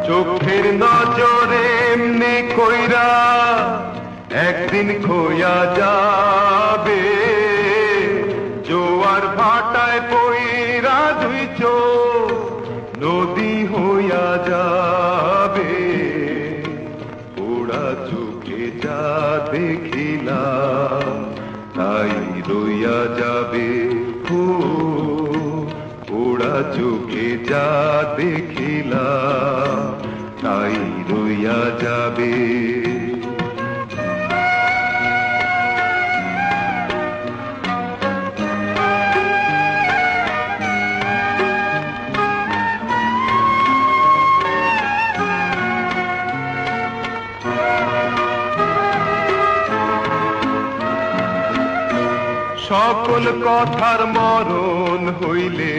চোখের নজরে এমনি কইরা একদিন খোয়া যাবে, জোয়ার ভাটায় পইরা দুই চোখ নদী হইয়া যাবে। ওরা চোখে যা দেখিলাম তাই রইয়া যাবে। ওরা চোখে যা দেখিলাম তাই রইয়া যাবে। সকল কথার মরণ হইলে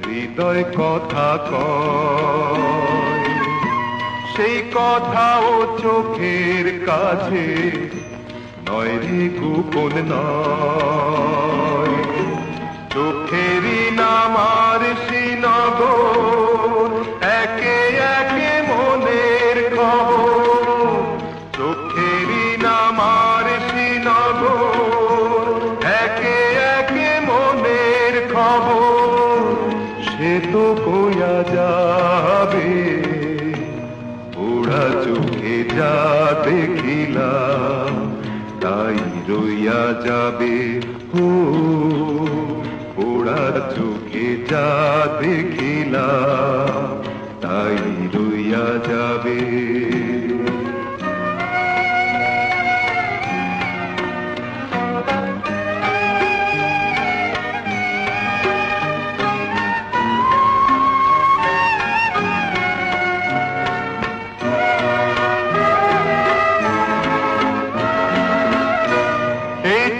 হৃদয় কথা কয়, সেই কথাও চোখের কাছে নয় রে গোপন নয়। চোখেরই নামার শ্রীনগর একে একে মনের খবর। চোখেরই নামার শ্রীনগর একে একে মনের খবর। সে তো কইয়া যাবে ওরা চোখে যা দেখিলাম তাই রইয়া যাবে। ওরা চোখে যা দেখিলাম তাই রইয়া যাবে।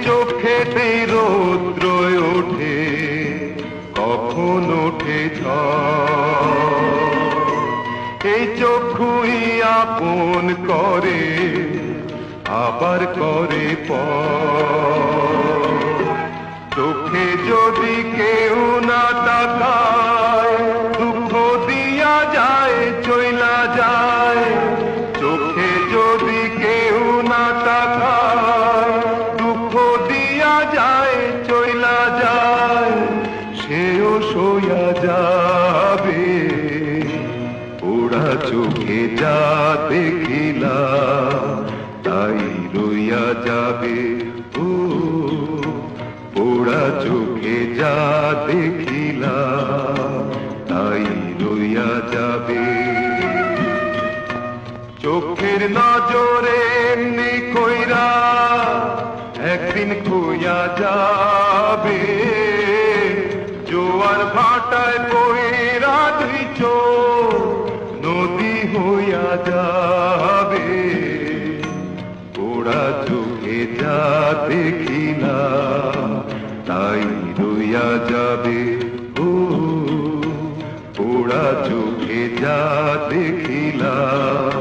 চোখেতে রৌদ্র ওঠে কখন ওঠে ঝড়, এই চক্ষুই আপন করে আবার করে পর। চোখে যদি কেউ না তাকায় দুঃখ দিয়া যায় চইলা যায়। চোখে যদি কেউ না তাকায় দুঃখ দিয়া যায় চইলা যায়। সেও সইয়া যাবে ওরা চোখে যা দেখিলাম তাই রইয়া যাবে। ওরা চোখে যা দেখিলাম তাই রইয়া যাবে। চোখের নজরে এমনি কইরা একদিন খোয়া যাবে, জোয়ার ভাটায় পইরা দুই চোখ নদী হইয়া যাবে। ওরা চোখে যা দেখিলাম তাই রইয়া যাবে। ওরা চোখে যা দেখিলাম